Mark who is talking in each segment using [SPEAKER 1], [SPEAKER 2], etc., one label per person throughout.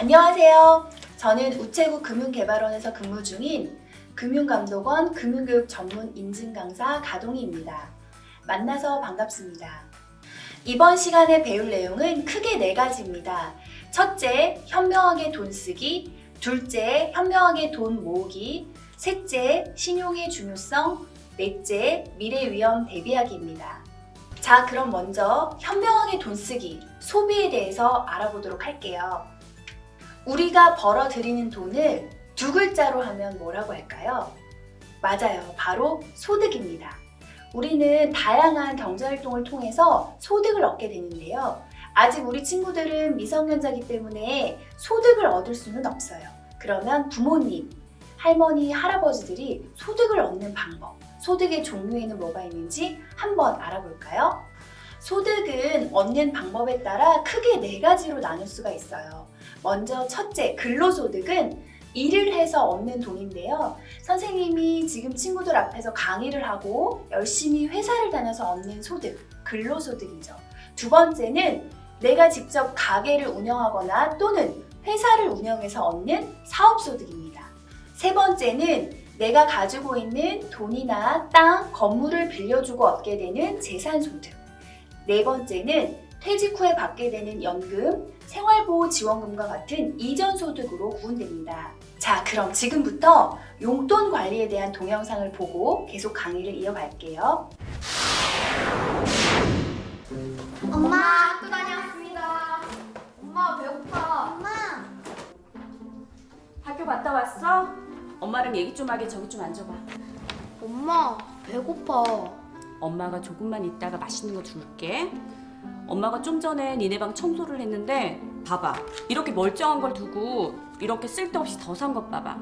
[SPEAKER 1] 안녕하세요. 저는 우체국 금융개발원에서 근무 중인 금융감독원 금융교육 전문 인증강사 가동희입니다. 만나서 반갑습니다. 이번 시간에 배울 내용은 크게 4가지입니다. 첫째, 현명하게 돈 쓰기. 둘째, 현명하게 돈 모으기. 셋째, 신용의 중요성. 넷째, 미래 위험 대비하기입니다. 자, 그럼 먼저 현명하게 돈 쓰기, 소비에 대해서 알아보도록 할게요. 우리가 벌어들이는 돈을 2글자로 하면 뭐라고 할까요? 맞아요. 바로 소득입니다. 우리는 다양한 경제활동을 통해서 소득을 얻게 되는데요. 아직 우리 친구들은 미성년자이기 때문에 소득을 얻을 수는 없어요. 그러면 부모님, 할머니, 할아버지들이 소득을 얻는 방법, 소득의 종류에는 뭐가 있는지 한번 알아볼까요? 소득은 얻는 방법에 따라 크게 4가지로 나눌 수가 있어요. 먼저 첫째, 근로소득은 일을 해서 얻는 돈인데요. 선생님이 지금 친구들 앞에서 강의를 하고 열심히 회사를 다녀서 얻는 소득, 근로소득이죠. 두 번째는 내가 직접 가게를 운영하거나 또는 회사를 운영해서 얻는 사업소득입니다. 세 번째는 내가 가지고 있는 돈이나 땅, 건물을 빌려주고 얻게 되는 재산소득. 네 번째는 퇴직 후에 받게 되는 연금, 생활보호지원금과 같은 이전소득으로 구분됩니다. 자, 그럼 지금부터 용돈 관리에 대한 동영상을 보고 계속 강의를 이어갈게요.
[SPEAKER 2] 엄마, 학교 다녀왔습니다. 엄마, 배고파. 엄마.
[SPEAKER 3] 학교 갔다 왔어? 엄마랑 얘기 좀 하게. 저기 좀 앉아봐.
[SPEAKER 2] 엄마, 배고파.
[SPEAKER 3] 엄마가 조금만 있다가 맛있는 거 줄게. 엄마가 좀 전에 니네 방 청소를 했는데 봐봐. 이렇게 멀쩡한 걸 두고 이렇게 쓸데없이 더 산 것 봐봐.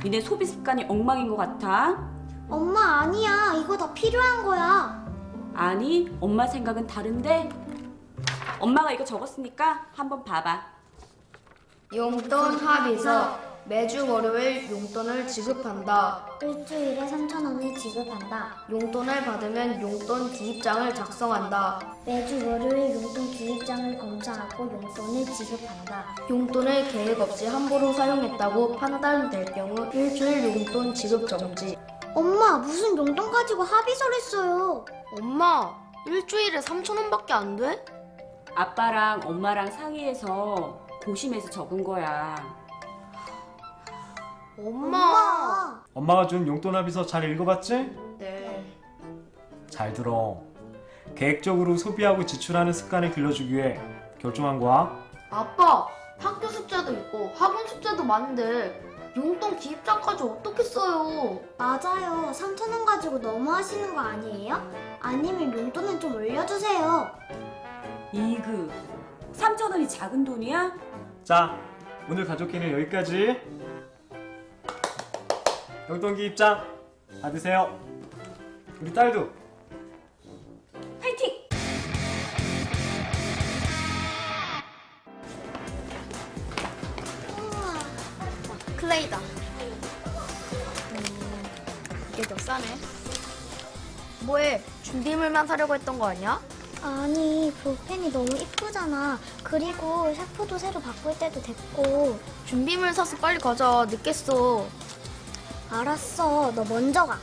[SPEAKER 3] 니네 소비 습관이 엉망인 것 같아.
[SPEAKER 2] 엄마, 아니야. 이거 다 필요한 거야.
[SPEAKER 3] 아니, 엄마 생각은 다른데? 엄마가 이거 적었으니까 한번 봐봐.
[SPEAKER 4] 용돈 합의서 매주 월요일 용돈을 지급한다.
[SPEAKER 2] 일주일에 3,000원을 지급한다.
[SPEAKER 4] 용돈을 받으면 용돈 기입장을 작성한다.
[SPEAKER 2] 매주 월요일 용돈 기입장을 검사하고 용돈을 지급한다.
[SPEAKER 4] 용돈을 계획 없이 함부로 사용했다고 판단될 경우 일주일 용돈 지급 정지.
[SPEAKER 2] 엄마, 무슨 용돈 가지고 합의서를 써요?
[SPEAKER 4] 엄마, 일주일에 3,000원밖에 안 돼?
[SPEAKER 3] 아빠랑 엄마랑 상의해서 고심해서 적은 거야.
[SPEAKER 4] 엄마.
[SPEAKER 5] 엄마가 준 용돈 합의서 잘 읽어봤지?
[SPEAKER 4] 네.
[SPEAKER 5] 잘 들어. 계획적으로 소비하고 지출하는 습관을 길러주기 위해 결정한 거야.
[SPEAKER 4] 아빠, 학교 숙제도 있고 학원 숙제도 많은데 용돈 기입장까지 어떻게 써요?
[SPEAKER 2] 맞아요. 3,000원 가지고 너무 하시는 거 아니에요? 아니면 용돈을 좀 올려주세요.
[SPEAKER 3] 이그 3,000원이 작은 돈이야?
[SPEAKER 5] 자, 오늘 가족회는 여기까지. 용돈 기입장 받으세요. 우리 딸도.
[SPEAKER 3] 화이팅!
[SPEAKER 4] 클레이다. 이게 더 싸네. 뭐해? 준비물만 사려고 했던 거 아니야?
[SPEAKER 2] 아니, 볼펜이 너무 이쁘잖아. 그리고 샤프도 새로 바꿀 때도 됐고.
[SPEAKER 4] 준비물 사서 빨리 가자. 늦겠어.
[SPEAKER 2] 알았어, 너 먼저 가.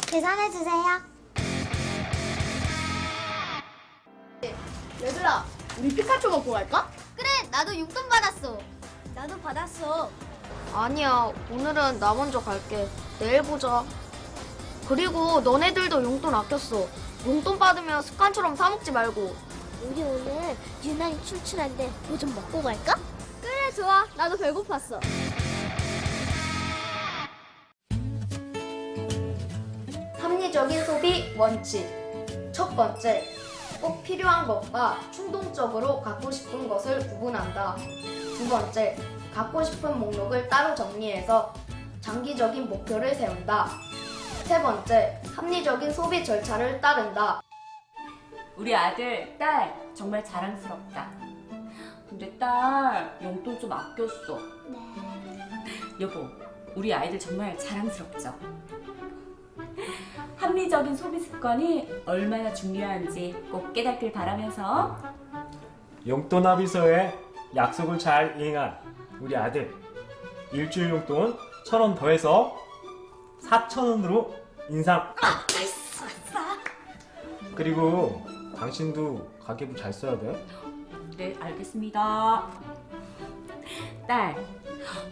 [SPEAKER 2] 계산해주세요.
[SPEAKER 4] 얘들아, 우리 피카츄 먹고 갈까?
[SPEAKER 2] 그래, 나도 용돈 받았어. 나도 받았어.
[SPEAKER 4] 아니야, 오늘은 나 먼저 갈게. 내일 보자. 그리고 너네들도 용돈 아꼈어. 용돈 받으면 습관처럼 사 먹지 말고.
[SPEAKER 2] 우리 오늘 유난히 출출한데 뭐 좀 먹고 갈까? 그래, 좋아. 나도 배고팠어.
[SPEAKER 4] 합리적인 소비 원칙. 첫 번째, 꼭 필요한 것과 충동적으로 갖고 싶은 것을 구분한다. 두 번째, 갖고 싶은 목록을 따로 정리해서 장기적인 목표를 세운다. 세 번째, 합리적인 소비 절차를 따른다.
[SPEAKER 3] 우리 아들, 딸 정말 자랑스럽다. 근데 딸 용돈 좀 아꼈어.
[SPEAKER 2] 네.
[SPEAKER 3] 여보, 우리 아이들 정말 자랑스럽죠? 합리 합리적인 소비 습관이 얼마나 중요한지 꼭 깨닫길 바라면서
[SPEAKER 5] 용돈 합의서에 약속을 잘 이행한 우리 아들 일주일 용돈 1,000원 더해서 4,000원으로 인상. 그리고 당신도 가계부 잘 써야 돼.
[SPEAKER 3] 네, 알겠습니다.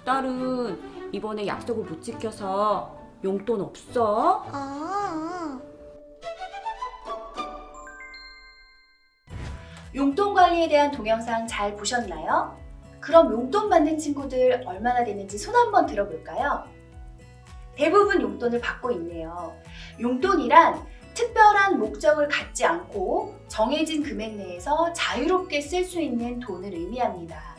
[SPEAKER 3] 딸은 이번에 약속을 못 지켜서 용돈 없어?
[SPEAKER 2] 아,
[SPEAKER 1] 용돈 관리에 대한 동영상 잘 보셨나요? 그럼 용돈 받는 친구들 얼마나 되는지 손 한번 들어볼까요? 대부분 용돈을 받고 있네요. 용돈이란 특별한 목적을 갖지 않고 정해진 금액 내에서 자유롭게 쓸 수 있는 돈을 의미합니다.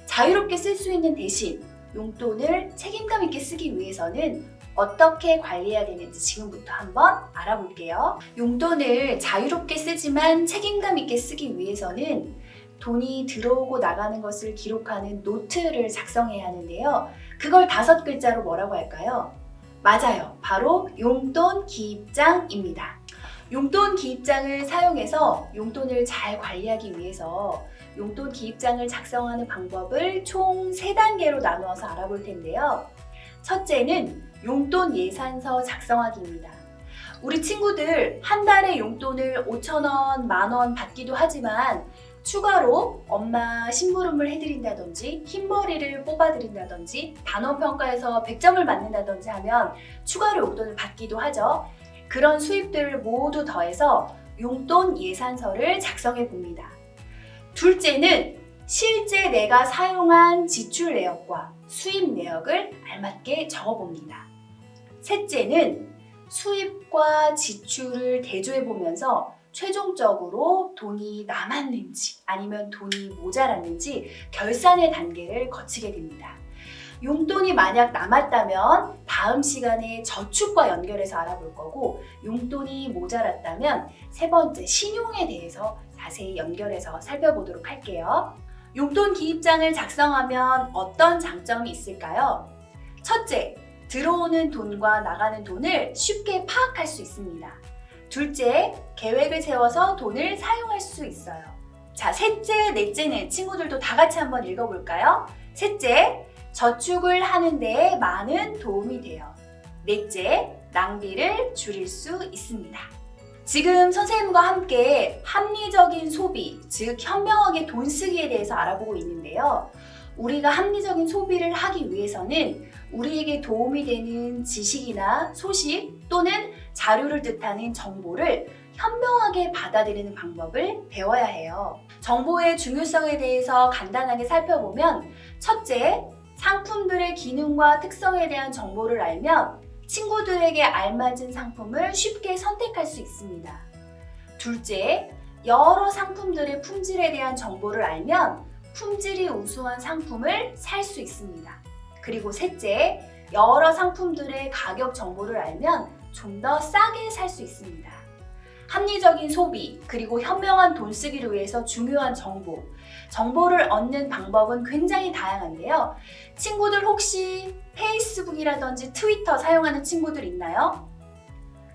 [SPEAKER 1] 자유롭게 쓸 수 있는 대신 용돈을 책임감 있게 쓰기 위해서는 어떻게 관리해야 되는지 지금부터 한번 알아볼게요. 용돈을 자유롭게 쓰지만 책임감 있게 쓰기 위해서는 돈이 들어오고 나가는 것을 기록하는 노트를 작성해야 하는데요. 그걸 5글자로 뭐라고 할까요? 맞아요. 바로 용돈 기입장입니다. 용돈 기입장을 사용해서 용돈을 잘 관리하기 위해서 용돈 기입장을 작성하는 방법을 총 3단계로 나누어서 알아볼 텐데요. 첫째는 용돈 예산서 작성하기입니다. 우리 친구들 한 달에 용돈을 5,000원, 10,000원 받기도 하지만 추가로 엄마 심부름을 해드린다든지 흰머리를 뽑아드린다든지 단원평가에서 100점을 맞는다든지 하면 추가로 용돈을 받기도 하죠. 그런 수입들을 모두 더해서 용돈 예산서를 작성해 봅니다. 둘째는 실제 내가 사용한 지출 내역과 수입 내역을 알맞게 적어봅니다. 셋째는 수입과 지출을 대조해 보면서 최종적으로 돈이 남았는지 아니면 돈이 모자랐는지 결산의 단계를 거치게 됩니다. 용돈이 만약 남았다면 다음 시간에 저축과 연결해서 알아볼 거고, 용돈이 모자랐다면 3번째 신용에 대해서 자세히 연결해서 살펴보도록 할게요. 용돈 기입장을 작성하면 어떤 장점이 있을까요? 첫째, 들어오는 돈과 나가는 돈을 쉽게 파악할 수 있습니다. 둘째, 계획을 세워서 돈을 사용할 수 있어요. 자, 셋째, 넷째는 친구들도 다 같이 한번 읽어볼까요? 셋째, 저축을 하는 데 많은 도움이 돼요. 넷째, 낭비를 줄일 수 있습니다. 지금 선생님과 함께 합리적인 소비, 즉 현명하게 돈 쓰기에 대해서 알아보고 있는데요. 우리가 합리적인 소비를 하기 위해서는 우리에게 도움이 되는 지식이나 소식 또는 자료를 뜻하는 정보를 현명하게 받아들이는 방법을 배워야 해요. 정보의 중요성에 대해서 간단하게 살펴보면, 첫째, 상품들의 기능과 특성에 대한 정보를 알면 친구들에게 알맞은 상품을 쉽게 선택할 수 있습니다. 둘째, 여러 상품들의 품질에 대한 정보를 알면 품질이 우수한 상품을 살 수 있습니다. 그리고 셋째, 여러 상품들의 가격 정보를 알면 좀 더 싸게 살 수 있습니다. 합리적인 소비, 그리고 현명한 돈 쓰기를 위해서 중요한 정보를 얻는 방법은 굉장히 다양한데요. 친구들 혹시 페이스북이라든지 트위터 사용하는 친구들 있나요?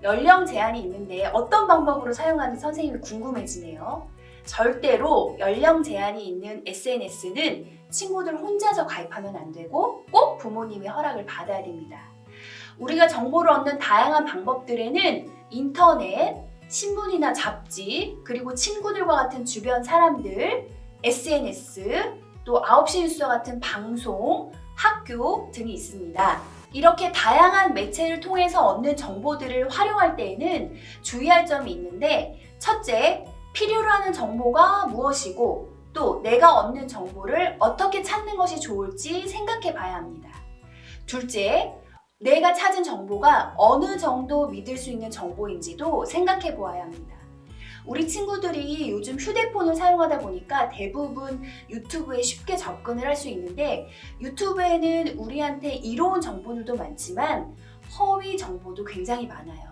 [SPEAKER 1] 연령 제한이 있는데 어떤 방법으로 사용하는지 선생님이 궁금해지네요. 절대로 연령 제한이 있는 SNS는 친구들 혼자서 가입하면 안 되고 꼭 부모님의 허락을 받아야 됩니다. 우리가 정보를 얻는 다양한 방법들에는 인터넷, 신문이나 잡지, 그리고 친구들과 같은 주변 사람들, SNS, 또 9시 뉴스와 같은 방송, 학교 등이 있습니다. 이렇게 다양한 매체를 통해서 얻는 정보들을 활용할 때에는 주의할 점이 있는데, 첫째, 필요로 하는 정보가 무엇이고 또 내가 얻는 정보를 어떻게 찾는 것이 좋을지 생각해 봐야 합니다. 둘째, 내가 찾은 정보가 어느 정도 믿을 수 있는 정보인지도 생각해 보아야 합니다. 우리 친구들이 요즘 휴대폰을 사용하다 보니까 대부분 유튜브에 쉽게 접근을 할 수 있는데, 유튜브에는 우리한테 이로운 정보들도 많지만 허위 정보도 굉장히 많아요.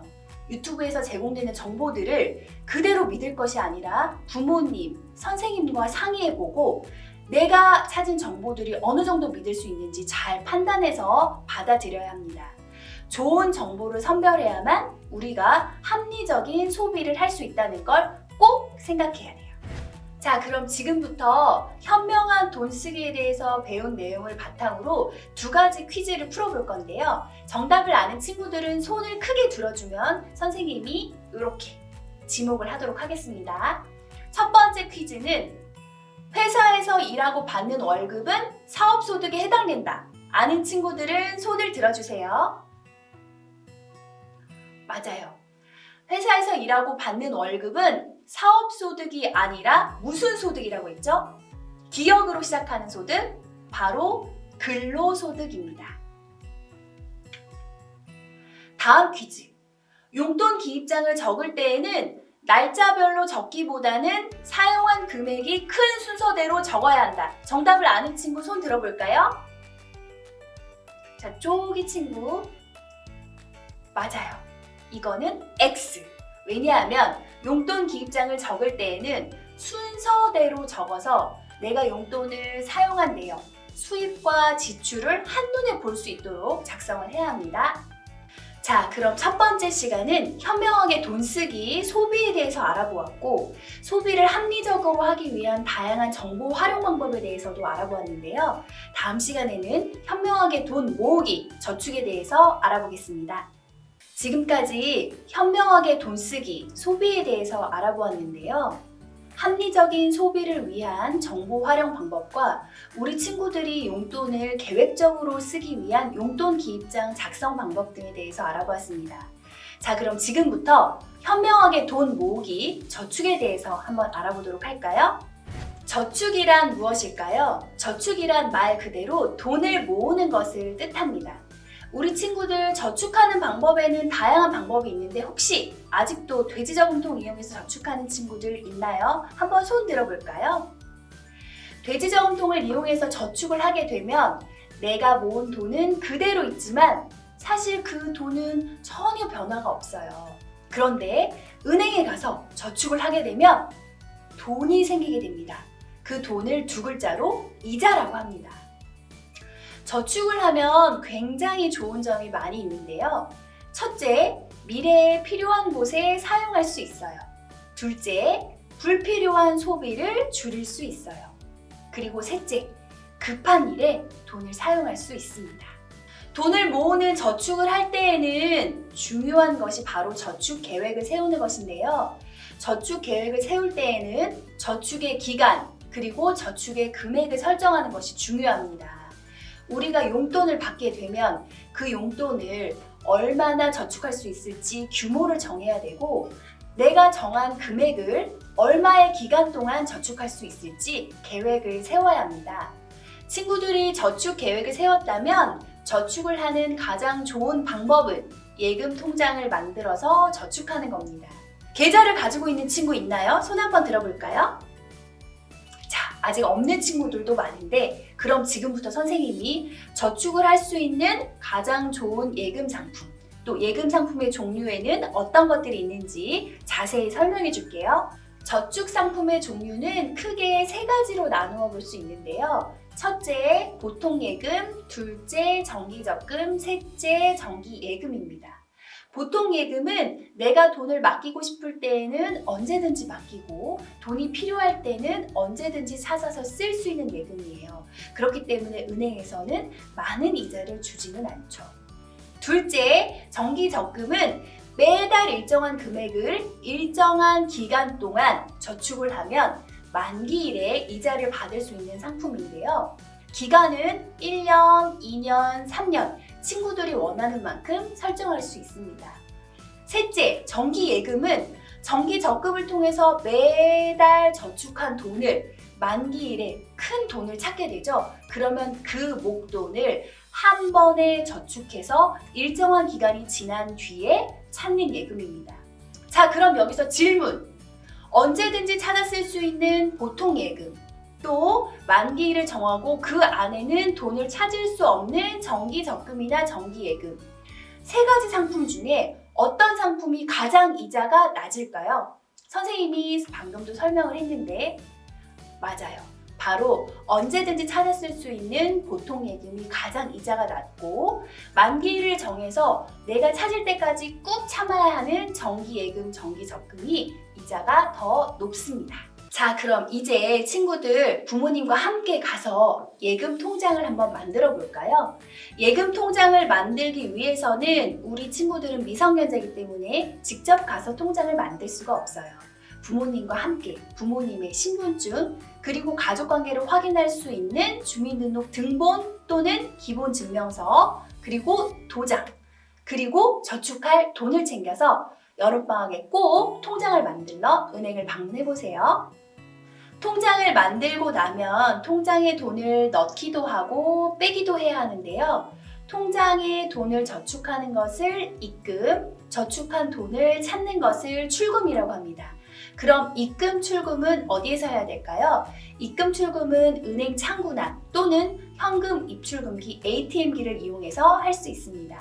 [SPEAKER 1] 유튜브에서 제공되는 정보들을 그대로 믿을 것이 아니라 부모님, 선생님과 상의해보고 내가 찾은 정보들이 어느 정도 믿을 수 있는지 잘 판단해서 받아들여야 합니다. 좋은 정보를 선별해야만 우리가 합리적인 소비를 할 수 있다는 걸 꼭 생각해야 돼요. 자, 그럼 지금부터 현명한 돈 쓰기에 대해서 배운 내용을 바탕으로 2가지 퀴즈를 풀어볼 건데요. 정답을 아는 친구들은 손을 크게 들어주면 선생님이 이렇게 지목을 하도록 하겠습니다. 첫 번째 퀴즈는 회사에서 일하고 받는 월급은 사업소득에 해당된다. 아는 친구들은 손을 들어주세요. 맞아요. 회사에서 일하고 받는 월급은 사업소득이 아니라 무슨 소득이라고 했죠? 기역으로 시작하는 소득, 바로 근로소득입니다. 다음 퀴즈. 용돈 기입장을 적을 때에는 날짜별로 적기보다는 사용한 금액이 큰 순서대로 적어야 한다. 정답을 아는 친구 손 들어볼까요? 자, 쪼기 친구. 맞아요. 이거는 X. 왜냐하면 용돈 기입장을 적을 때에는 순서대로 적어서 내가 용돈을 사용한 내역, 수입과 지출을 한눈에 볼 수 있도록 작성을 해야 합니다. 자, 그럼 첫 번째 시간은 현명하게 돈 쓰기, 소비에 대해서 알아보았고, 소비를 합리적으로 하기 위한 다양한 정보 활용 방법에 대해서도 알아보았는데요. 다음 시간에는 현명하게 돈 모으기, 저축에 대해서 알아보겠습니다. 지금까지 현명하게 돈 쓰기, 소비에 대해서 알아보았는데요. 합리적인 소비를 위한 정보 활용 방법과 우리 친구들이 용돈을 계획적으로 쓰기 위한 용돈 기입장 작성 방법 등에 대해서 알아보았습니다. 자, 그럼 지금부터 현명하게 돈 모으기, 저축에 대해서 한번 알아보도록 할까요? 저축이란 무엇일까요? 저축이란 말 그대로 돈을 모으는 것을 뜻합니다. 우리 친구들 저축하는 방법에는 다양한 방법이 있는데 혹시 아직도 돼지저금통 이용해서 저축하는 친구들 있나요? 한번 손 들어볼까요? 돼지저금통을 이용해서 저축을 하게 되면 내가 모은 돈은 그대로 있지만 사실 그 돈은 전혀 변화가 없어요. 그런데 은행에 가서 저축을 하게 되면 돈이 생기게 됩니다. 그 돈을 2글자로 이자라고 합니다. 저축을 하면 굉장히 좋은 점이 많이 있는데요. 첫째, 미래에 필요한 곳에 사용할 수 있어요. 둘째, 불필요한 소비를 줄일 수 있어요. 그리고 셋째, 급한 일에 돈을 사용할 수 있습니다. 돈을 모으는 저축을 할 때에는 중요한 것이 바로 저축 계획을 세우는 것인데요. 저축 계획을 세울 때에는 저축의 기간, 그리고 저축의 금액을 설정하는 것이 중요합니다. 우리가 용돈을 받게 되면 그 용돈을 얼마나 저축할 수 있을지 규모를 정해야 되고, 내가 정한 금액을 얼마의 기간 동안 저축할 수 있을지 계획을 세워야 합니다. 친구들이 저축 계획을 세웠다면 저축을 하는 가장 좋은 방법은 예금 통장을 만들어서 저축하는 겁니다. 계좌를 가지고 있는 친구 있나요? 손 한번 들어볼까요? 아직 없는 친구들도 많은데, 그럼 지금부터 선생님이 저축을 할 수 있는 가장 좋은 예금 상품, 또 예금 상품의 종류에는 어떤 것들이 있는지 자세히 설명해 줄게요. 저축 상품의 종류는 크게 3가지로 나누어 볼 수 있는데요. 첫째, 보통예금, 둘째, 정기적금, 셋째, 정기예금입니다. 보통예금은 내가 돈을 맡기고 싶을 때에는 언제든지 맡기고 돈이 필요할 때는 언제든지 찾아서 쓸 수 있는 예금이에요. 그렇기 때문에 은행에서는 많은 이자를 주지는 않죠. 둘째, 정기적금은 매달 일정한 금액을 일정한 기간 동안 저축을 하면 만기일에 이자를 받을 수 있는 상품인데요. 기간은 1년, 2년, 3년 친구들이 원하는 만큼 설정할 수 있습니다. 셋째, 정기예금은 정기적금을 통해서 매달 저축한 돈을 만기일에 큰 돈을 찾게 되죠. 그러면 그 목돈을 한 번에 저축해서 일정한 기간이 지난 뒤에 찾는 예금입니다. 자, 그럼 여기서 질문! 언제든지 찾아 쓸 수 있는 보통예금, 또 만기일을 정하고 그 안에는 돈을 찾을 수 없는 정기적금이나 정기예금, 3가지 상품 중에 어떤 상품이 가장 이자가 낮을까요? 선생님이 방금도 설명을 했는데 맞아요. 바로 언제든지 찾아 쓸 수 있는 보통 예금이 가장 이자가 낮고 만기를 정해서 내가 찾을 때까지 꾹 참아야 하는 정기 예금, 정기 적금이 이자가 더 높습니다. 자, 그럼 이제 친구들 부모님과 함께 가서 예금 통장을 한번 만들어 볼까요? 예금 통장을 만들기 위해서는 우리 친구들은 미성년자이기 때문에 직접 가서 통장을 만들 수가 없어요. 부모님과 함께 부모님의 신분증 그리고 가족관계를 확인할 수 있는 주민등록 등본 또는 기본증명서 그리고 도장 그리고 저축할 돈을 챙겨서 여름방학에 꼭 통장을 만들러 은행을 방문해 보세요. 통장을 만들고 나면 통장에 돈을 넣기도 하고 빼기도 해야 하는데요. 통장에 돈을 저축하는 것을 입금, 저축한 돈을 찾는 것을 출금이라고 합니다. 그럼 입금, 출금은 어디에서 해야 될까요? 입금, 출금은 은행 창구나 또는 현금 입출금기 ATM기를 이용해서 할 수 있습니다.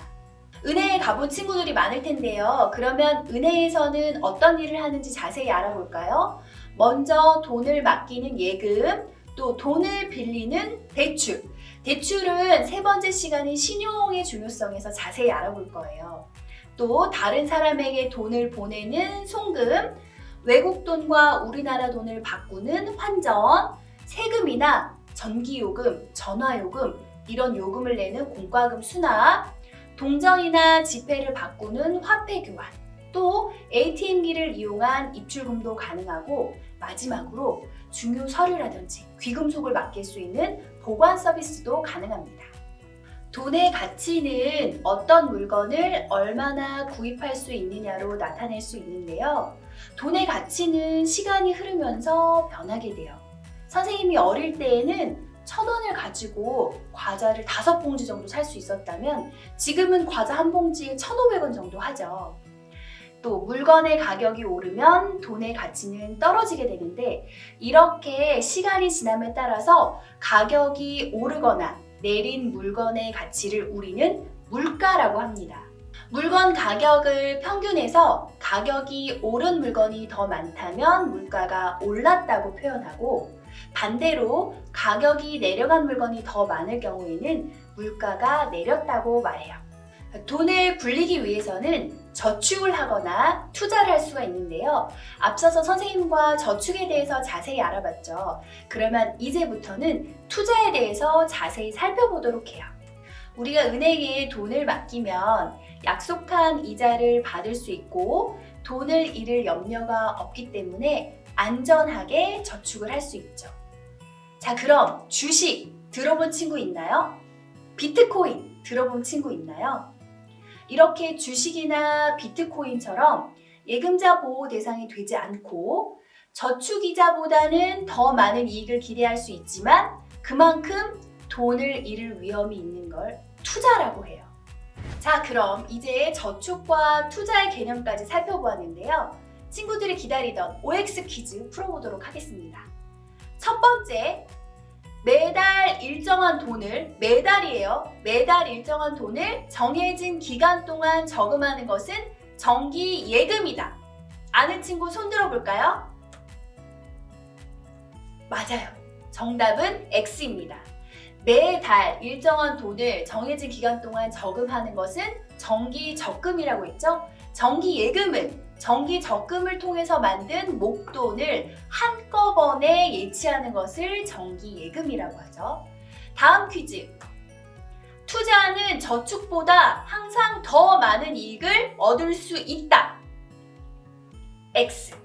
[SPEAKER 1] 은행에 가본 친구들이 많을 텐데요. 그러면 은행에서는 어떤 일을 하는지 자세히 알아볼까요? 먼저 돈을 맡기는 예금, 또 돈을 빌리는 대출. 대출은 세 번째 시간인 신용의 중요성에서 자세히 알아볼 거예요. 또 다른 사람에게 돈을 보내는 송금, 외국 돈과 우리나라 돈을 바꾸는 환전, 세금이나 전기요금, 전화요금, 이런 요금을 내는 공과금 수납, 동전이나 지폐를 바꾸는 화폐 교환, 또 ATM기를 이용한 입출금도 가능하고 마지막으로 중요 서류라든지 귀금속을 맡길 수 있는 보관 서비스도 가능합니다. 돈의 가치는 어떤 물건을 얼마나 구입할 수 있느냐로 나타낼 수 있는데요. 돈의 가치는 시간이 흐르면서 변하게 돼요. 선생님이 어릴 때에는 1,000원을 가지고 과자를 5봉지 정도 살 수 있었다면 지금은 과자 한 봉지에 1,500원 정도 하죠. 또 물건의 가격이 오르면 돈의 가치는 떨어지게 되는데 이렇게 시간이 지남에 따라서 가격이 오르거나 내린 물건의 가치를 우리는 물가라고 합니다. 물건 가격을 평균해서 가격이 오른 물건이 더 많다면 물가가 올랐다고 표현하고 반대로 가격이 내려간 물건이 더 많을 경우에는 물가가 내렸다고 말해요. 돈을 굴리기 위해서는 저축을 하거나 투자를 할 수가 있는데요. 앞서서 선생님과 저축에 대해서 자세히 알아봤죠. 그러면 이제부터는 투자에 대해서 자세히 살펴보도록 해요. 우리가 은행에 돈을 맡기면 약속한 이자를 받을 수 있고 돈을 잃을 염려가 없기 때문에 안전하게 저축을 할 수 있죠. 자, 그럼 주식 들어본 친구 있나요? 비트코인 들어본 친구 있나요? 이렇게 주식이나 비트코인처럼 예금자 보호 대상이 되지 않고 저축이자보다는 더 많은 이익을 기대할 수 있지만 그만큼 돈을 잃을 위험이 있는 걸 투자라고 해요. 자, 그럼 이제 저축과 투자의 개념까지 살펴보았는데요. 친구들이 기다리던 OX 퀴즈 풀어보도록 하겠습니다. 첫 번째, 매달 일정한 돈을, 매달이에요. 매달 일정한 돈을 정해진 기간 동안 저금하는 것은 정기 예금이다. 아는 친구 손 들어볼까요? 맞아요. 정답은 X입니다. 매달 일정한 돈을 정해진 기간 동안 저금하는 것은 정기 적금이라고 했죠? 정기 예금은 정기 적금을 통해서 만든 목돈을 한꺼번에 예치하는 것을 정기 예금이라고 하죠. 다음 퀴즈. 투자는 저축보다 항상 더 많은 이익을 얻을 수 있다. X.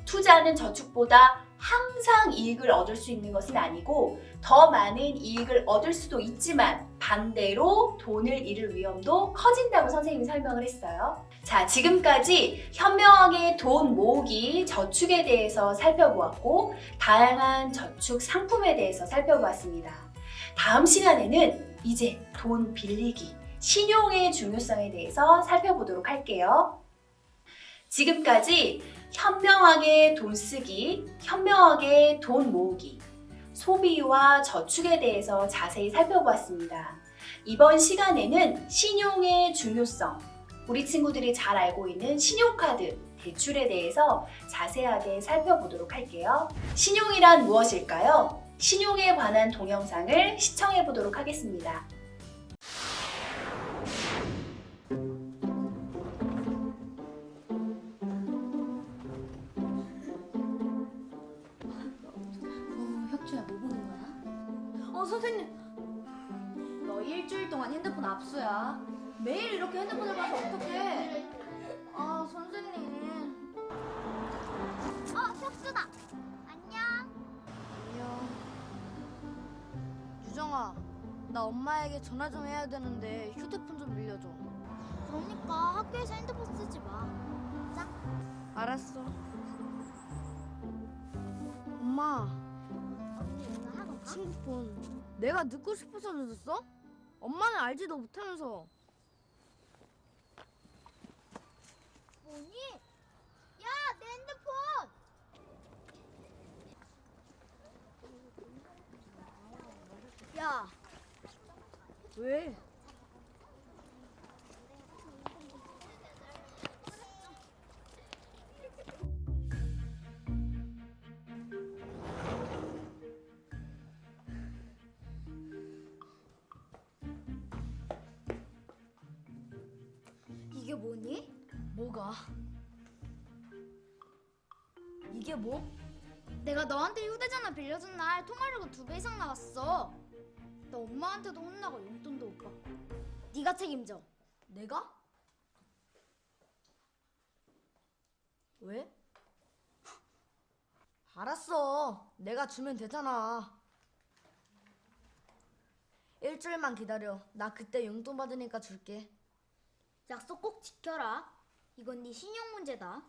[SPEAKER 1] 투자는 저축보다 항상 이익을 얻을 수 있는 것은 아니고 더 많은 이익을 얻을 수도 있지만 반대로 돈을 잃을 위험도 커진다고 선생님이 설명을 했어요. 자, 지금까지 현명하게 돈 모으기, 저축에 대해서 살펴보았고 다양한 저축 상품에 대해서 살펴보았습니다. 다음 시간에는 이제 돈 빌리기, 신용의 중요성에 대해서 살펴보도록 할게요. 지금까지 현명하게 돈 쓰기, 현명하게 돈 모으기, 소비와 저축에 대해서 자세히 살펴보았습니다. 이번 시간에는 신용의 중요성, 우리 친구들이 잘 알고 있는 신용카드, 대출에 대해서 자세하게 살펴보도록 할게요. 신용이란 무엇일까요? 신용에 관한 동영상을 시청해 보도록 하겠습니다.
[SPEAKER 2] 혁주야, 뭐 보는 거야?
[SPEAKER 4] 선생님. 너 일주일 동안 핸드폰 압수야. 매일 이렇게 핸드폰을 봐서 어떡해? 선생님.
[SPEAKER 2] 혁주다. 안녕.
[SPEAKER 4] 안녕. 유정아, 나 엄마에게 전화 좀 해야 되는데 휴대폰 좀 빌려줘.
[SPEAKER 2] 그러니까 학교에서 핸드폰 쓰지 마. 자.
[SPEAKER 4] 알았어. 엄마,
[SPEAKER 2] 언니 오늘 학원 가?
[SPEAKER 4] 친구 폰 내가 듣고 싶어서 늦었어? 엄마는 알지도 못하면서.
[SPEAKER 2] 뭐니? 야, 내 핸드폰!
[SPEAKER 4] 야, 왜?
[SPEAKER 2] 이게 뭐니?
[SPEAKER 4] 뭐가? 이게 뭐?
[SPEAKER 2] 내가 너한테 휴대전화 빌려준 날 통화료가 2배 이상 나왔어. 너 엄마한테도 혼나고 용돈도 못 받고. 네가 책임져.
[SPEAKER 4] 내가? 왜? 알았어. 내가 주면 되잖아. 일주일만 기다려. 나 그때 용돈 받으니까 줄게.
[SPEAKER 2] 약속 꼭 지켜라. 이건 네 신용 문제다.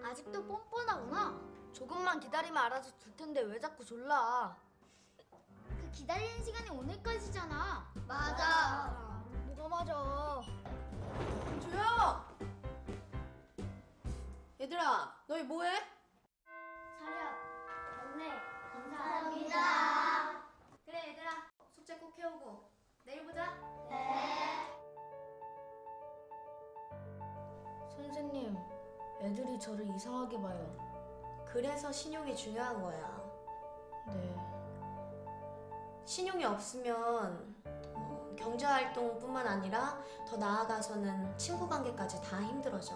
[SPEAKER 2] 아직도 뻔뻔하구나.
[SPEAKER 4] 조금만 기다리면 알아서 줄 텐데 왜 자꾸 졸라?
[SPEAKER 2] 그 기다리는 시간이 오늘까지잖아.
[SPEAKER 4] 맞아. 뭐가 맞아?
[SPEAKER 6] 조용! 얘들아, 너희 뭐해?
[SPEAKER 2] 차렷. 경례. 감사합니다.
[SPEAKER 6] 그래 얘들아, 숙제 꼭 해오고 내일 보자.
[SPEAKER 4] 선생님, 애들이 저를 이상하게 봐요.
[SPEAKER 6] 그래서 신용이 중요한 거야.
[SPEAKER 4] 네.
[SPEAKER 6] 신용이 없으면 경제활동뿐만 아니라 더 나아가서는 친구 관계까지 다 힘들어져.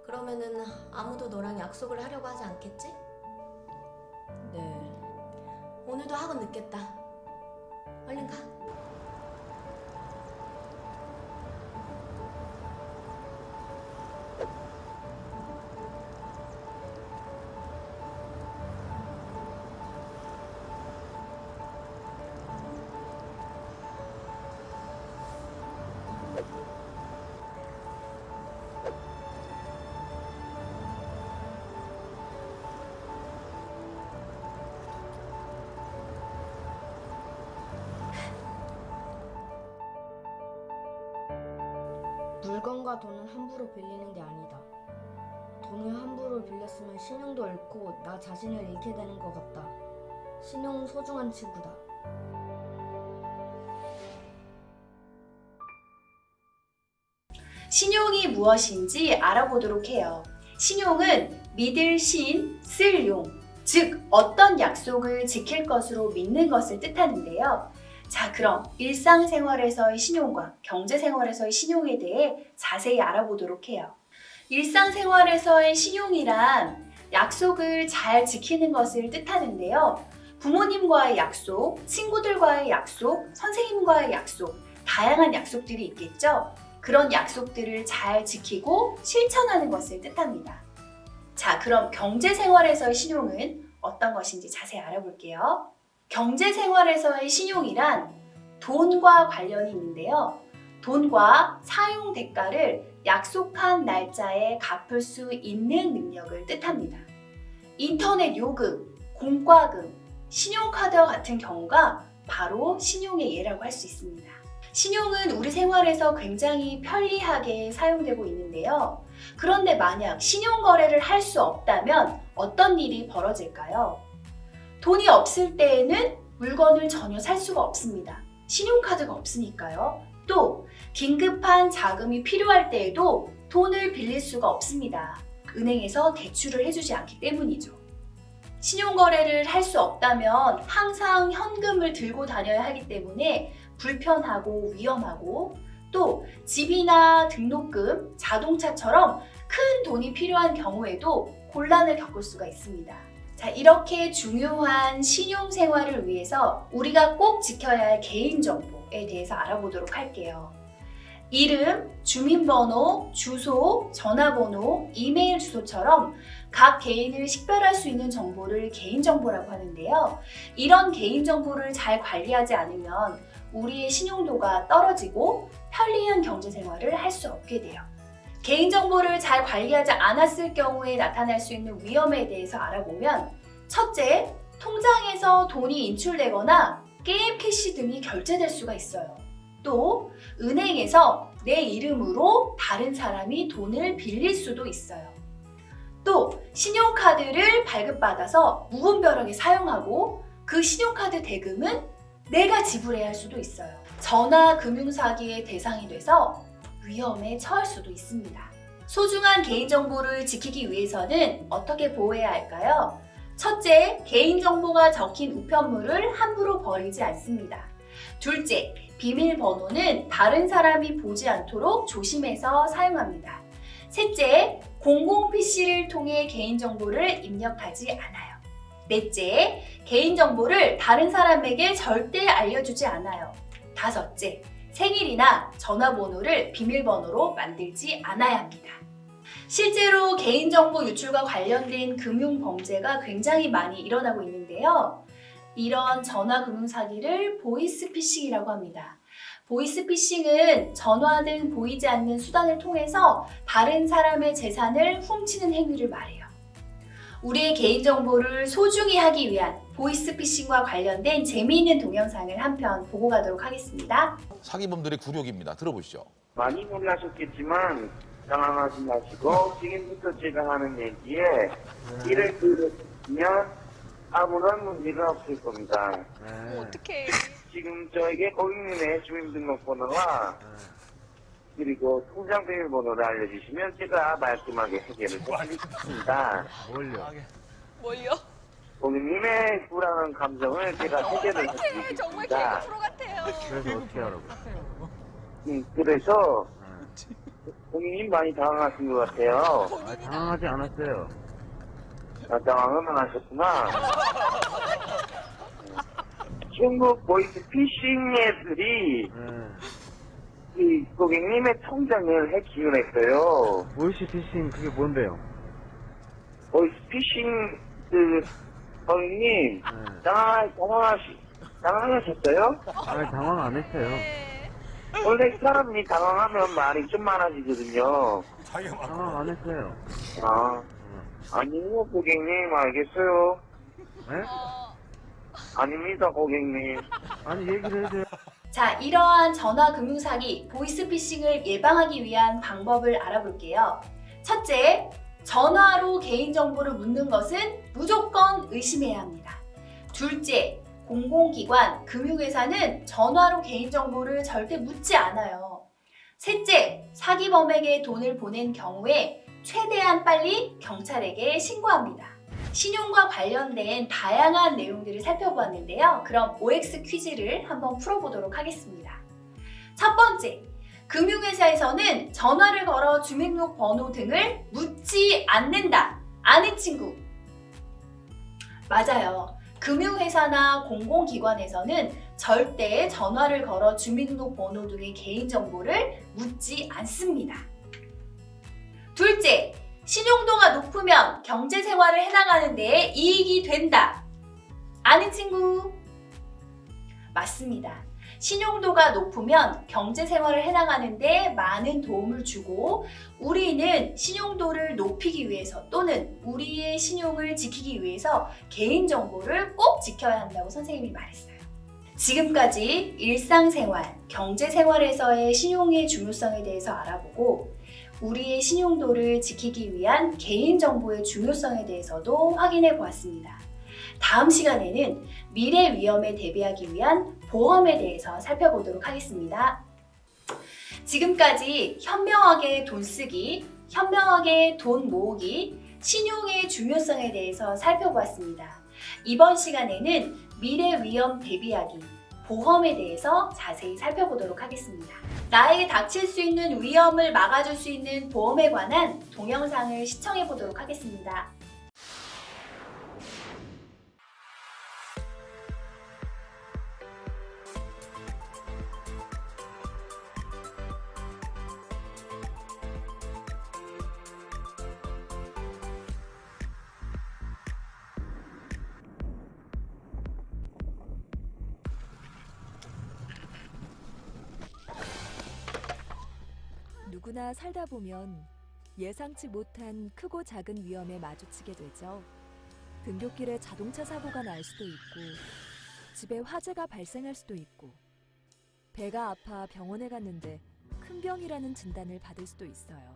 [SPEAKER 6] 그러면은 아무도 너랑 약속을 하려고 하지 않겠지?
[SPEAKER 4] 네.
[SPEAKER 6] 오늘도 학원 늦겠다. 얼른 가.
[SPEAKER 4] 물건과 돈은 함부로 빌리는 게 아니다. 돈을 함부로 빌렸으면 신용도 잃고 나 자신을 잃게 되는 것 같다. 신용은 소중한 친구다.
[SPEAKER 1] 신용이 무엇인지 알아보도록 해요. 신용은 믿을 신, 쓸 용, 즉 어떤 약속을 지킬 것으로 믿는 것을 뜻하는데요. 자, 그럼 일상생활에서의 신용과 경제생활에서의 신용에 대해 자세히 알아보도록 해요. 일상생활에서의 신용이란 약속을 잘 지키는 것을 뜻하는데요. 부모님과의 약속, 친구들과의 약속, 선생님과의 약속, 다양한 약속들이 있겠죠. 그런 약속들을 잘 지키고 실천하는 것을 뜻합니다. 자, 그럼 경제생활에서의 신용은 어떤 것인지 자세히 알아볼게요. 경제생활에서의 신용이란 돈과 관련이 있는데요. 돈과 사용 대가를 약속한 날짜에 갚을 수 있는 능력을 뜻합니다. 인터넷 요금, 공과금, 신용카드와 같은 경우가 바로 신용의 예라고 할 수 있습니다. 신용은 우리 생활에서 굉장히 편리하게 사용되고 있는데요. 그런데 만약 신용거래를 할 수 없다면 어떤 일이 벌어질까요? 돈이 없을 때에는 물건을 전혀 살 수가 없습니다. 신용카드가 없으니까요. 또 긴급한 자금이 필요할 때에도 돈을 빌릴 수가 없습니다. 은행에서 대출을 해주지 않기 때문이죠. 신용거래를 할 수 없다면 항상 현금을 들고 다녀야 하기 때문에 불편하고 위험하고, 또 집이나 등록금, 자동차처럼 큰 돈이 필요한 경우에도 곤란을 겪을 수가 있습니다. 자, 이렇게 중요한 신용생활을 위해서 우리가 꼭 지켜야 할 개인정보에 대해서 알아보도록 할게요. 이름, 주민번호, 주소, 전화번호, 이메일 주소처럼 각 개인을 식별할 수 있는 정보를 개인정보라고 하는데요. 이런 개인정보를 잘 관리하지 않으면 우리의 신용도가 떨어지고 편리한 경제생활을 할 수 없게 돼요. 개인정보를 잘 관리하지 않았을 경우에 나타날 수 있는 위험에 대해서 알아보면, 첫째, 통장에서 돈이 인출되거나 게임 캐시 등이 결제될 수가 있어요. 또 은행에서 내 이름으로 다른 사람이 돈을 빌릴 수도 있어요. 또 신용카드를 발급받아서 무분별하게 사용하고 그 신용카드 대금은 내가 지불해야 할 수도 있어요. 전화금융사기의 대상이 돼서 위험에 처할 수도 있습니다. 소중한 개인정보를 지키기 위해서는 어떻게 보호해야 할까요? 첫째, 개인정보가 적힌 우편물을 함부로 버리지 않습니다. 둘째, 비밀번호는 다른 사람이 보지 않도록 조심해서 사용합니다. 셋째, 공공 PC를 통해 개인정보를 입력하지 않아요. 넷째, 개인정보를 다른 사람에게 절대 알려주지 않아요. 다섯째, 생일이나 전화번호를 비밀번호로 만들지 않아야 합니다. 실제로 개인정보 유출과 관련된 금융범죄가 굉장히 많이 일어나고 있는데요. 이런 전화금융사기를 보이스피싱이라고 합니다. 보이스피싱은 전화 등 보이지 않는 수단을 통해서 다른 사람의 재산을 훔치는 행위를 말해요. 우리의 개인정보를 소중히 하기 위한 보이스피싱과 관련된 재미있는 동영상을 한 편 보고 가도록 하겠습니다.
[SPEAKER 7] 사기범들의 굴욕입니다. 들어보시죠.
[SPEAKER 8] 많이 놀라셨겠지만 당황하지 마시고 지금부터 제가 하는 얘기에 이를 들으시면 아무런 문제가 없을 겁니다.
[SPEAKER 9] 어떡해.
[SPEAKER 8] 지금 저에게 고객님의 주민등록번호와 그리고 통장 비밀번호를 알려주시면 제가 말끔하게 해결을 해드리겠습니다.
[SPEAKER 9] 뭘요?
[SPEAKER 8] 고객님의 불안한 감정을 제가 해결을
[SPEAKER 9] 정말 개그
[SPEAKER 8] 해드리겠습니다.
[SPEAKER 9] 프로 같아요.
[SPEAKER 10] 그래서 어떻게 하라고?
[SPEAKER 8] 그래서 고객님 많이 당황하신 것 같아요.
[SPEAKER 10] 당황하지 않았어요.
[SPEAKER 8] 당황은 안 하셨구나. 중국 보이스피싱 애들이 이 고객님의 통장을 해킹을 했어요.
[SPEAKER 10] 보이스피싱 그게 뭔데요?
[SPEAKER 8] 보이스피싱 고객님 당황하셨어요?
[SPEAKER 10] 아니 당황 안 했어요.
[SPEAKER 8] 원래 사람이 당황하면 말이 좀 많아지거든요.
[SPEAKER 10] 당황 안 했어요.
[SPEAKER 8] 아니요 고객님 알겠어요.
[SPEAKER 10] 네?
[SPEAKER 8] 아닙니다 고객님.
[SPEAKER 10] 아니 얘기를 해줘요.
[SPEAKER 1] 자, 이러한 전화금융사기, 보이스피싱을 예방하기 위한 방법을 알아볼게요. 첫째, 전화로 개인정보를 묻는 것은 무조건 의심해야 합니다. 둘째, 공공기관, 금융회사는 전화로 개인정보를 절대 묻지 않아요. 셋째, 사기범에게 돈을 보낸 경우에 최대한 빨리 경찰에게 신고합니다. 신용과 관련된 다양한 내용들을 살펴보았는데요. 그럼 OX 퀴즈를 한번 풀어보도록 하겠습니다. 첫 번째, 금융회사에서는 전화를 걸어 주민등록번호 등을 묻지 않는다. 아는 친구. 맞아요. 금융회사나 공공기관에서는 절대 전화를 걸어 주민등록번호 등의 개인정보를 묻지 않습니다. 둘째, 신용도가 높으면 경제생활을 해나가는 데 이익이 된다. 아는 친구? 맞습니다. 신용도가 높으면 경제생활을 해나가는 데 많은 도움을 주고 우리는 신용도를 높이기 위해서 또는 우리의 신용을 지키기 위해서 개인정보를 꼭 지켜야 한다고 선생님이 말했어요. 지금까지 일상생활, 경제생활에서의 신용의 중요성에 대해서 알아보고 우리의 신용도를 지키기 위한 개인정보의 중요성에 대해서도 확인해 보았습니다. 다음 시간에는 미래 위험에 대비하기 위한 보험에 대해서 살펴보도록 하겠습니다. 지금까지 현명하게 돈 쓰기, 현명하게 돈 모으기, 신용의 중요성에 대해서 살펴보았습니다. 이번 시간에는 미래 위험 대비하기, 보험에 대해서 자세히 살펴보도록 하겠습니다. 나에게 닥칠 수 있는 위험을 막아줄 수 있는 보험에 관한 동영상을 시청해 보도록 하겠습니다.
[SPEAKER 11] 누구나 살다 보면 예상치 못한 크고 작은 위험에 마주치게 되죠. 등굣길에 자동차 사고가 날 수도 있고, 집에 화재가 발생할 수도 있고, 배가 아파 병원에 갔는데 큰 병이라는 진단을 받을 수도 있어요.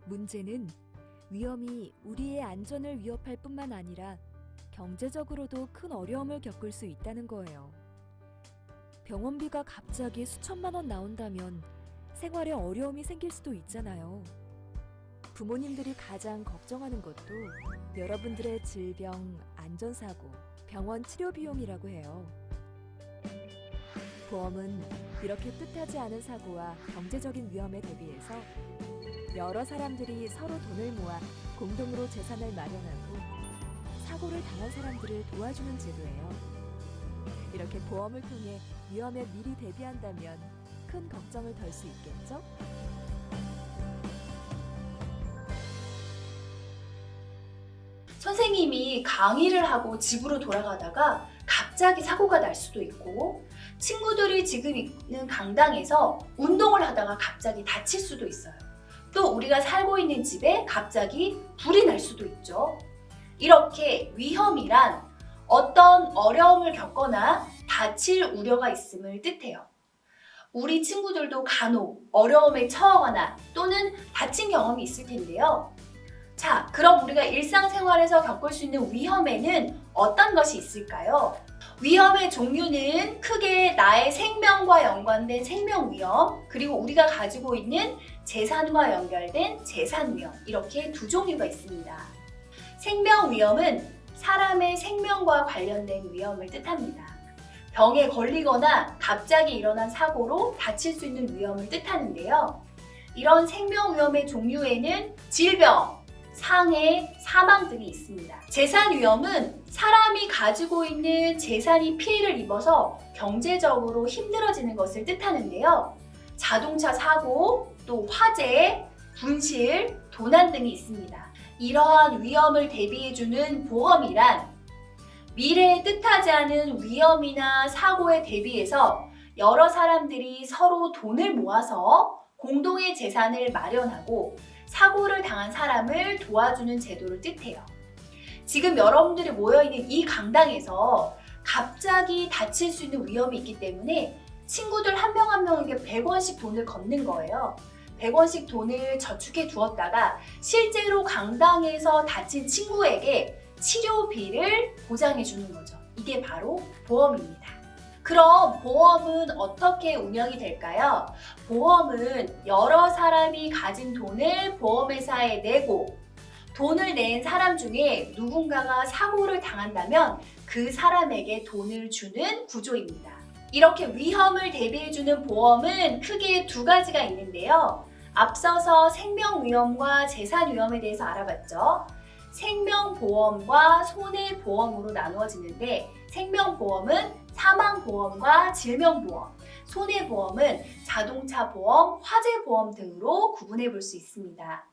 [SPEAKER 11] 문제는 위험이 우리의 안전을 위협할 뿐만 아니라 경제적으로도 큰 어려움을 겪을 수 있다는 거예요. 병원비가 갑자기 수천만 원 나온다면 생활에 어려움이 생길 수도 있잖아요. 부모님들이 가장 걱정하는 것도 여러분들의 질병, 안전사고, 병원 치료 비용이라고 해요. 보험은 이렇게 뜻하지 않은 사고와 경제적인 위험에 대비해서 여러 사람들이 서로 돈을 모아 공동으로 재산을 마련하고 사고를 당한 사람들을 도와주는 제도예요. 이렇게 보험을 통해 위험에 미리 대비한다면 큰 걱정을 덜 수 있겠죠?
[SPEAKER 1] 선생님이 강의를 하고 집으로 돌아가다가 갑자기 사고가 날 수도 있고, 친구들이 지금 있는 강당에서 운동을 하다가 갑자기 다칠 수도 있어요. 또 우리가 살고 있는 집에 갑자기 불이 날 수도 있죠. 이렇게 위험이란 어떤 어려움을 겪거나 다칠 우려가 있음을 뜻해요. 우리 친구들도 간혹 어려움에 처하거나 또는 다친 경험이 있을 텐데요. 자, 그럼 우리가 일상생활에서 겪을 수 있는 위험에는 어떤 것이 있을까요? 위험의 종류는 크게 나의 생명과 연관된 생명 위험, 그리고 우리가 가지고 있는 재산과 연결된 재산 위험, 이렇게 두 종류가 있습니다. 생명 위험은 사람의 생명과 관련된 위험을 뜻합니다. 병에 걸리거나 갑자기 일어난 사고로 다칠 수 있는 위험을 뜻하는데요. 이런 생명 위험의 종류에는 질병, 상해, 사망 등이 있습니다. 재산 위험은 사람이 가지고 있는 재산이 피해를 입어서 경제적으로 힘들어지는 것을 뜻하는데요. 자동차 사고, 또 화재, 분실, 도난 등이 있습니다. 이러한 위험을 대비해주는 보험이란 미래에 뜻하지 않은 위험이나 사고에 대비해서 여러 사람들이 서로 돈을 모아서 공동의 재산을 마련하고 사고를 당한 사람을 도와주는 제도를 뜻해요. 지금 여러분들이 모여있는 이 강당에서 갑자기 다칠 수 있는 위험이 있기 때문에 친구들 한 명 한 명에게 100원씩 돈을 걷는 거예요. 100원씩 돈을 저축해 두었다가 실제로 강당에서 다친 친구에게 치료비를 보장해 주는 거죠. 이게 바로 보험입니다. 그럼 보험은 어떻게 운영이 될까요? 보험은 여러 사람이 가진 돈을 보험회사에 내고 돈을 낸 사람 중에 누군가가 사고를 당한다면 그 사람에게 돈을 주는 구조입니다. 이렇게 위험을 대비해주는 보험은 크게 두 가지가 있는데요. 앞서서 생명위험과 재산위험에 대해서 알아봤죠. 생명보험과 손해보험으로 나누어지는데 생명보험은 사망보험과 질명보험, 손해보험은 자동차보험, 화재보험 등으로 구분해 볼 수 있습니다.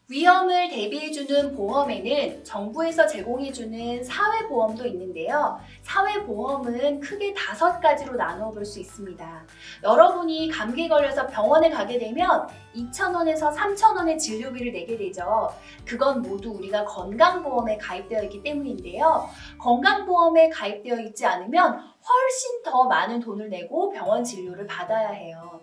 [SPEAKER 1] 위험을 대비해주는 보험에는 정부에서 제공해주는 사회보험도 있는데요. 사회보험은 크게 5가지로 나누어 볼 수 있습니다. 여러분이 감기에 걸려서 병원에 가게 되면 2,000원에서 3,000원의 진료비를 내게 되죠. 그건 모두 우리가 건강보험에 가입되어 있기 때문인데요. 건강보험에 가입되어 있지 않으면 훨씬 더 많은 돈을 내고 병원 진료를 받아야 해요.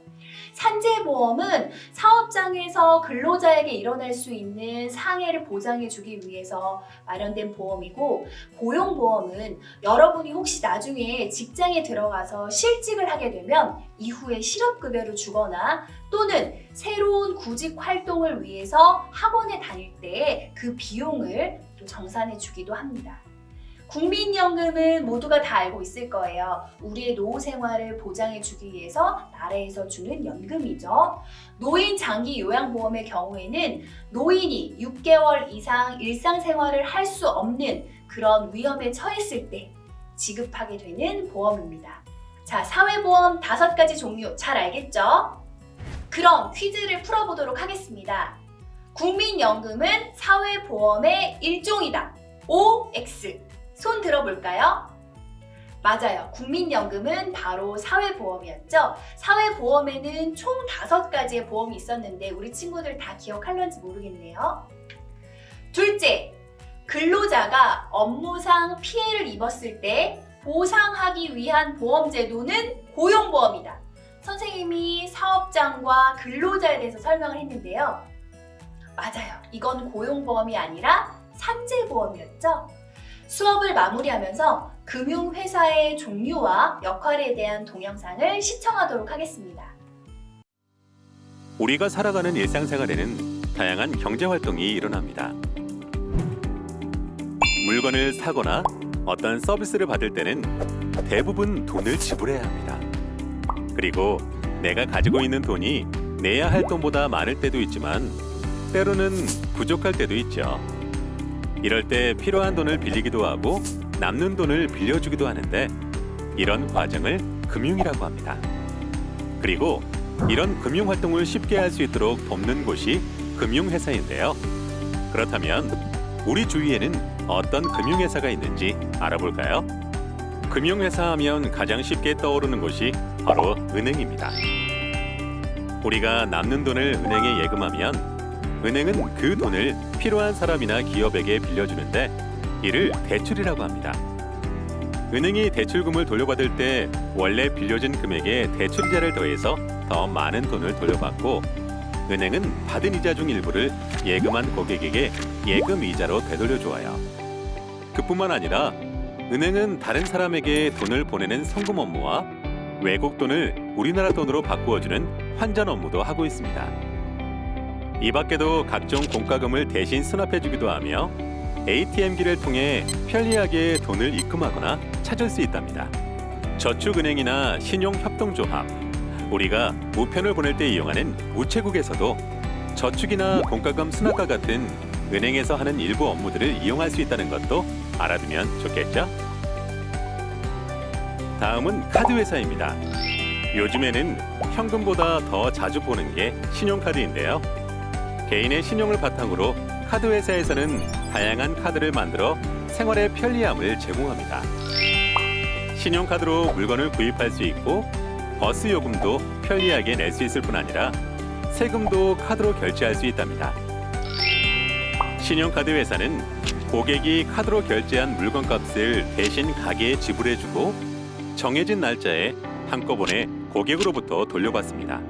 [SPEAKER 1] 산재보험은 사업장에서 근로자에게 일어날 수 있는 상해를 보장해주기 위해서 마련된 보험이고, 고용보험은 여러분이 혹시 나중에 직장에 들어가서 실직을 하게 되면 이후에 실업급여를 주거나 또는 새로운 구직 활동을 위해서 학원에 다닐 때 그 비용을 또 정산해주기도 합니다. 국민연금은 모두가 다 알고 있을 거예요. 우리의 노후 생활을 보장해주기 위해서 나라에서 주는 연금이죠. 노인 장기 요양보험의 경우에는 노인이 6개월 이상 일상생활을 할 수 없는 그런 위험에 처했을 때 지급하게 되는 보험입니다. 자, 사회보험 5가지 종류 잘 알겠죠? 그럼 퀴즈를 풀어보도록 하겠습니다. 국민연금은 사회보험의 일종이다. OX. 손 들어볼까요? 맞아요. 국민연금은 바로 사회보험이었죠. 사회보험에는 총 5가지의 보험이 있었는데 우리 친구들 다 기억할런지 모르겠네요. 둘째, 근로자가 업무상 피해를 입었을 때 보상하기 위한 보험제도는 고용보험이다. 선생님이 사업장과 근로자에 대해서 설명을 했는데요. 맞아요. 이건 고용보험이 아니라 산재보험이었죠. 수업을 마무리하면서 금융회사의 종류와 역할에 대한 동영상을 시청하도록 하겠습니다.
[SPEAKER 12] 우리가 살아가는 일상생활에는 다양한 경제활동이 일어납니다. 물건을 사거나 어떤 서비스를 받을 때는 대부분 돈을 지불해야 합니다. 그리고 내가 가지고 있는 돈이 내야 할 돈보다 많을 때도 있지만 때로는 부족할 때도 있죠. 이럴 때 필요한 돈을 빌리기도 하고 남는 돈을 빌려주기도 하는데 이런 과정을 금융이라고 합니다. 그리고 이런 금융활동을 쉽게 할 수 있도록 돕는 곳이 금융회사인데요. 그렇다면 우리 주위에는 어떤 금융회사가 있는지 알아볼까요? 금융회사 하면 가장 쉽게 떠오르는 곳이 바로 은행입니다. 우리가 남는 돈을 은행에 예금하면 은행은 그 돈을 필요한 사람이나 기업에게 빌려주는데 이를 대출이라고 합니다. 은행이 대출금을 돌려받을 때 원래 빌려준 금액에 대출이자를 더해서 더 많은 돈을 돌려받고 은행은 받은 이자 중 일부를 예금한 고객에게 예금 이자로 되돌려주어요. 그뿐만 아니라 은행은 다른 사람에게 돈을 보내는 송금 업무와 외국 돈을 우리나라 돈으로 바꾸어주는 환전 업무도 하고 있습니다. 이 밖에도 각종 공과금을 대신 수납해주기도 하며 ATM기를 통해 편리하게 돈을 입금하거나 찾을 수 있답니다. 저축은행이나 신용협동조합, 우리가 우편을 보낼 때 이용하는 우체국에서도 저축이나 공과금 수납과 같은 은행에서 하는 일부 업무들을 이용할 수 있다는 것도 알아두면 좋겠죠? 다음은 카드회사입니다. 요즘에는 현금보다 더 자주 보는 게 신용카드인데요. 개인의 신용을 바탕으로 카드회사에서는 다양한 카드를 만들어 생활의 편리함을 제공합니다. 신용카드로 물건을 구입할 수 있고 버스 요금도 편리하게 낼 수 있을 뿐 아니라 세금도 카드로 결제할 수 있답니다. 신용카드 회사는 고객이 카드로 결제한 물건값을 대신 가게에 지불해주고 정해진 날짜에 한꺼번에 고객으로부터 돌려받습니다.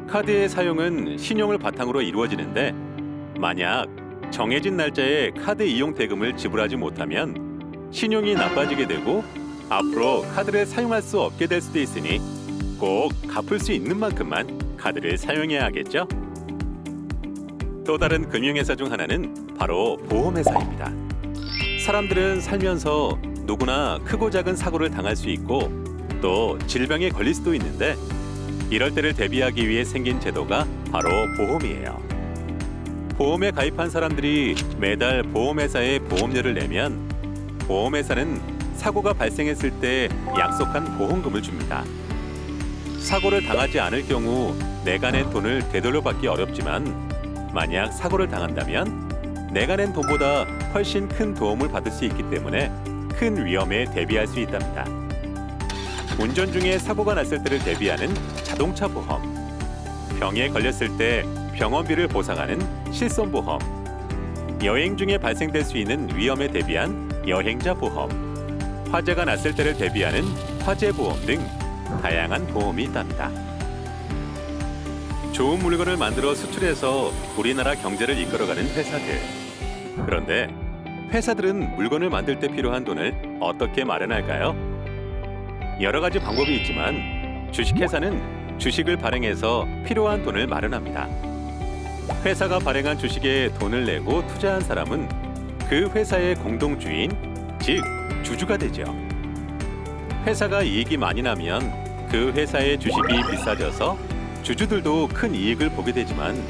[SPEAKER 12] 카드의 사용은 신용을 바탕으로 이루어지는데 만약 정해진 날짜에 카드 이용 대금을 지불하지 못하면 신용이 나빠지게 되고 앞으로 카드를 사용할 수 없게 될 수도 있으니 꼭 갚을 수 있는 만큼만 카드를 사용해야 하겠죠? 또 다른 금융회사 중 하나는 바로 보험회사입니다. 사람들은 살면서 누구나 크고 작은 사고를 당할 수 있고 또 질병에 걸릴 수도 있는데 이럴 때를 대비하기 위해 생긴 제도가 바로 보험이에요. 보험에 가입한 사람들이 매달 보험회사에 보험료를 내면 보험회사는 사고가 발생했을 때 약속한 보험금을 줍니다. 사고를 당하지 않을 경우 내가 낸 돈을 되돌려받기 어렵지만 만약 사고를 당한다면 내가 낸 돈보다 훨씬 큰 도움을 받을 수 있기 때문에 큰 위험에 대비할 수 있답니다. 운전 중에 사고가 났을 때를 대비하는 자동차 보험, 병에 걸렸을 때 병원비를 보상하는 실손보험, 여행 중에 발생될 수 있는 위험에 대비한 여행자 보험, 화재가 났을 때를 대비하는 화재보험 등 다양한 보험이 있답니다. 좋은 물건을 만들어 수출해서 우리나라 경제를 이끌어가는 회사들. 그런데 회사들은 물건을 만들 때 필요한 돈을 어떻게 마련할까요? 여러 가지 방법이 있지만 주식회사는 주식을 발행해서 필요한 돈을 마련합니다. 회사가 발행한 주식에 돈을 내고 투자한 사람은 그 회사의 공동주인, 즉 주주가 되죠. 회사가 이익이 많이 나면 그 회사의 주식이 비싸져서 주주들도 큰 이익을 보게 되지만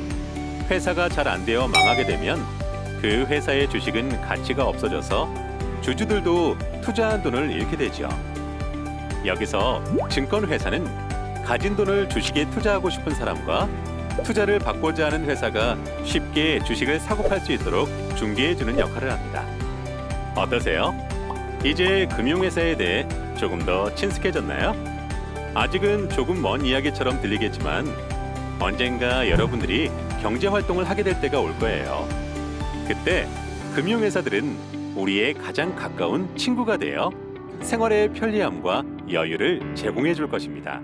[SPEAKER 12] 회사가 잘 안 되어 망하게 되면 그 회사의 주식은 가치가 없어져서 주주들도 투자한 돈을 잃게 되죠. 여기서 증권회사는 가진 돈을 주식에 투자하고 싶은 사람과 투자를 받고자 하는 회사가 쉽게 주식을 사고 팔 수 있도록 중개해주는 역할을 합니다. 어떠세요? 이제 금융회사에 대해 조금 더 친숙해졌나요? 아직은 조금 먼 이야기처럼 들리겠지만 언젠가 여러분들이 경제활동을 하게 될 때가 올 거예요. 그때 금융회사들은 우리의 가장 가까운 친구가 되어 생활의 편리함과 여유를 제공해 줄 것입니다.